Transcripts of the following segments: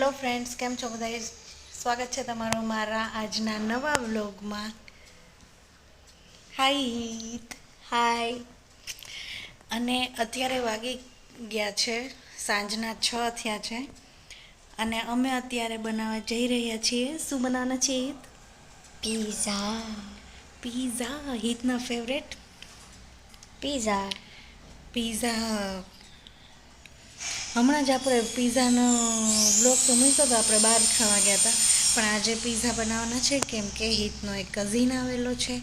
Hello friends, કેમ છો બધા? સ્વાગત છે તમારું મારા આજના નવા વ્લોગમાં. હાય. અને અત્યારે વાગી ગયા છે સાંજના 6 થયા છે અને અમે અત્યારે બનાવવા જઈ રહ્યા છીએ. શું બનાવવાના છીએ? પિઝા. હિતના ફેવરેટ પિઝા. હમણાં જ આપણે પિઝાનો બ્લોગ તો મૂક્યો તો, આપણે બહાર ખાવા ગયા હતા. પણ આજે પિઝા બનાવવાના છે કેમ કે હિતનો એક કઝિન આવેલો છે,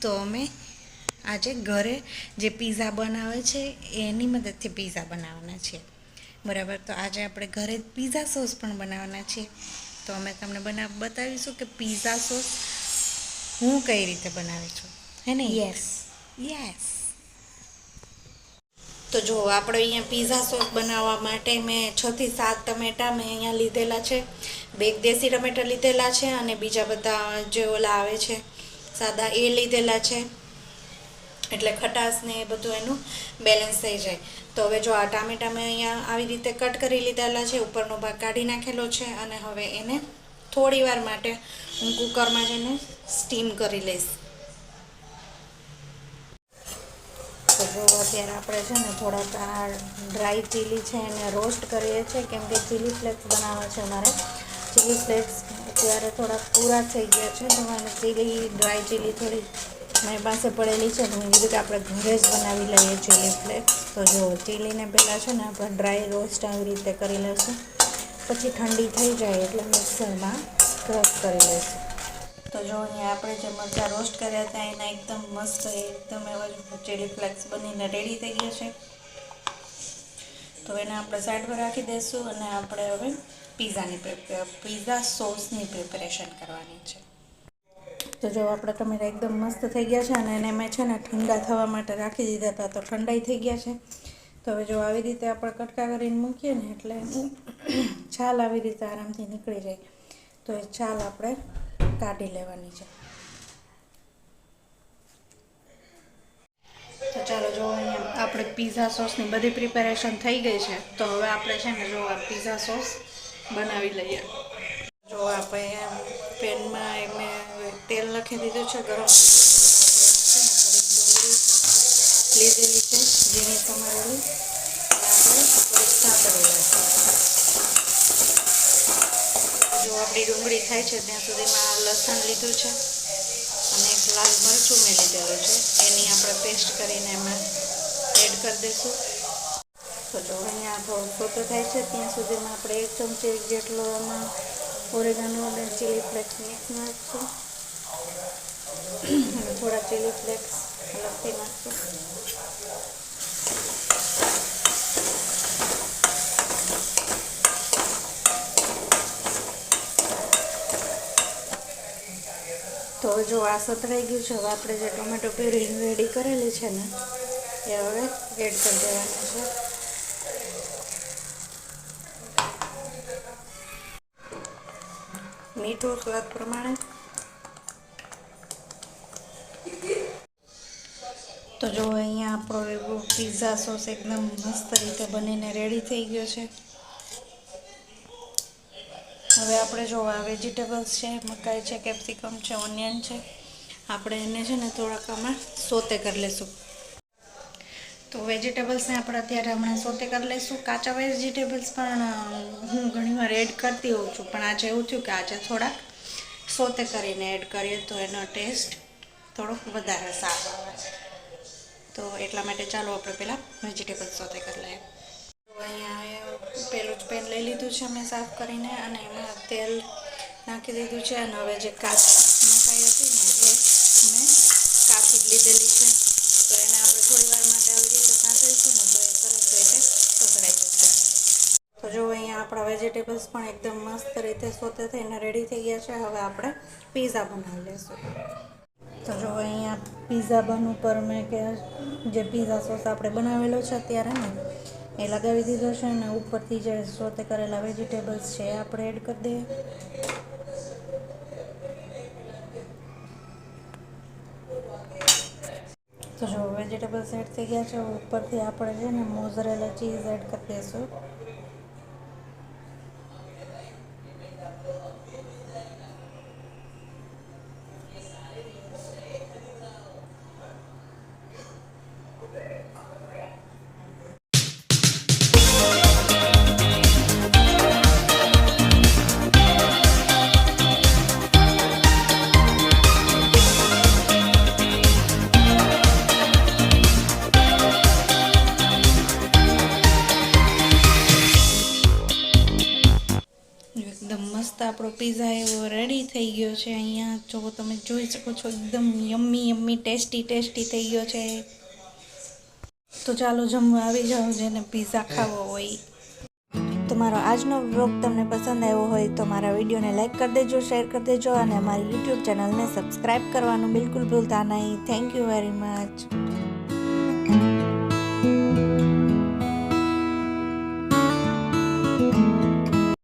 તો અમે આજે ઘરે જે પિઝા બનાવે છે એની મદદથી પિઝા બનાવવાના છીએ. બરાબર, તો આજે આપણે ઘરે પિઝા સોસ પણ બનાવવાના છીએ. તો અમે તમને બતાવીશું કે પિઝા સોસ હું કઈ રીતે બનાવી છું, હે ને? યસ. તો જો આપણે અહીંયા પિઝા સોસ બનાવવા માટે મેં 6 થી 7 ટમેટા મેં અહીંયા લીધેલા છે. 2 દેશી ટમેટા લીધેલા છે અને બીજા બધા જે ઓલા આવે છે સાદા, એ લીધેલા છે. એટલે ખટાશ ને એ બધું એનું બેલેન્સ થઈ જાય. તો હવે જો આ ટામેટા મેં અહીંયા આવી રીતે કટ કરી લીધેલા છે, ઉપરનો ભાગ કાઢી નાખેલો છે. અને હવે એને થોડી વાર માટે હું કુકરમાં જઈને સ્ટીમ કરી લઈશ. તો જો અત્યારે આપણે છે ને થોડાક આ ડ્રાય ચીલી છે એને રોસ્ટ કરીએ છીએ, કેમ કે ચીલી ફ્લેક્સ બનાવવા છે અમારે. ચીલી ફ્લેક્સ અત્યારે થોડાક પૂરા થઈ ગયા છે, તો મને ડ્રાય ચીલી થોડી મારી પાસે પડેલી છે, તો મેં કીધું કે આપણે ઘરે જ બનાવી લઈએ ચીલી ફ્લેક્સ. તો જો ચીલીને પહેલાં છે ને આપણે ડ્રાય રોસ્ટ આવી રીતે કરી લઈશું, પછી ઠંડી થઈ જાય એટલે મિક્સરમાં ક્રશ કરી લઈશું. તો જો અહીંયા આપણે જે મરચાં રોસ્ટ કર્યા હતા એના એકદમ મસ્ત એકદમ એવા ચીલી ફ્લેક્સ બનીને રેડી થઈ ગયા છે. તો એને આપણે સાઈડ પર રાખી દઈશું અને આપણે હવે પિઝા સોસની પ્રિપેરેશન કરવાની છે. તો જો આપણા ટમેટા એકદમ મસ્ત થઈ ગયા છે અને એને મેં છે ને ઠંડા થવા માટે રાખી દીધા હતા, તો ઠંડાઈ થઈ ગયા છે. તો હવે જો આવી રીતે આપણે કટકા કરીને મૂકીએ ને એટલે છાલ આવી રીતે આરામથી નીકળી જાય. તો એ છાલ આપણે કાઢી લેવાની છે. તો ચાલો, જો અહીંયા આપણે પિઝા સોસની બધી પ્રિપેરેશન થઈ ગઈ છે. તો હવે આપણે છે ને જો આ પિઝા સોસ બનાવી લઈએ. જો આપણે પેનમાં મેં તેલ નાખી દીધું છે ગરમ. લીધેલી છે ઝીણી સમારેલી, અને આપણે થોડીક સાતળી લઈશું. જો આપણી ડુંગળી થાય છે ત્યાં સુધીમાં લસણ લીધું છે અને એક લાલ મરચું મેં લીધેલું છે, એની આપણે પેસ્ટ કરીને એમાં એડ કરી દઈશું. તો જો અહીંયા થોડું સોતો થાય છે ત્યાં સુધીમાં આપણે 1 ચમચી જેટલો એમાં ઓરેગાનો અને ચીલી ફ્લેક્સ મિક્સ નાખીશું અને થોડા ચીલી ફ્લેક્સ અલગથી નાખશું. તો જો આ સતરાઈ ગયું છે. હવે આપણે જે ટોમેટો પ્યુરી રેડી કરેલી છે ને એ હવે એડ કરી દેવાની છે. મીઠું સ્વાદ પ્રમાણે. તો જો અહીંયા આપણો પિઝા સોસ એકદમ મસ્ત રીતે બનીને રેડી થઈ ગયો છે. હવે આપણે જો આ વેજીટેબલ્સ છે, મકાઈ છે, કેપ્સિકમ છે, ઓનિયન છે, આપણે એને છે ને થોડાક આમાં સોતે કરી લઈશું. તો વેજીટેબલ્સને આપણે અત્યારે હમણાં સોતે કરી લઈશું. કાચા વેજીટેબલ્સ પણ હું ઘણીવાર એડ કરતી હોઉં છું, પણ આજે એવું થયું કે આજે થોડાક સોતે કરીને એડ કરીએ તો એનો ટેસ્ટ થોડોક વધારે સારો આવે. તો એટલા માટે ચાલો આપણે પહેલાં વેજીટેબલ્સ સોતે કરી લઈએ. અહીંયા પેલું જ પેન લઈ લીધું છે મેં સાફ કરીને, અને એમાં તેલ નાખી દીધું છે. અને હવે જે મકાઈ હતી ને એ મેં કાચી જ લીધેલી છે, તો એને આપણે થોડી વાર માટે આવી રીતે સાંતળીશું ને તો એ સરસ રીતે સતળાઈ જશે. તો જો અહીંયા આપણા વેજીટેબલ્સ પણ એકદમ મસ્ત રીતે સોતે થઈને રેડી થઈ ગયા છે. હવે આપણે પિઝા બનાવી લઈશું. તો જો અહીંયા પિઝા બન ઉપર મેં કે જે પિઝા સોસ આપણે બનાવેલો છે અત્યારે ને એ લગાવી દીધો છે, અને ઉપરથી જે સોતે કરેલા વેજીટેબલ્સ છે એ આપણે એડ કરી દઈએ. તો જો વેજીટેબલ્સ એડ થઈ ગયા છે. ઉપરથી આપણે છે ને મોઝરેલા ચીઝ એડ કરી દઈશું. આપણો પીઝા એવો રેડી થઈ ગયો છે. અહીંયા જો તમે જોઈ શકો છો એકદમ યમ્મી યમ્મી ટેસ્ટી થઈ ગયો છે. તો ચાલો જમવા આવી જાઓ જેને પીઝા ખાવો હોય. તો મારો આજનો વ્લોગ તમને પસંદ આવ્યો હોય તો મારા વિડીયોને લાઈક કરી દેજો, શેર કરી દેજો અને અમારી યુટ્યુબ ચેનલને સબસ્ક્રાઈબ કરવાનું બિલકુલ ભૂલતા નહીં. Thank you very much.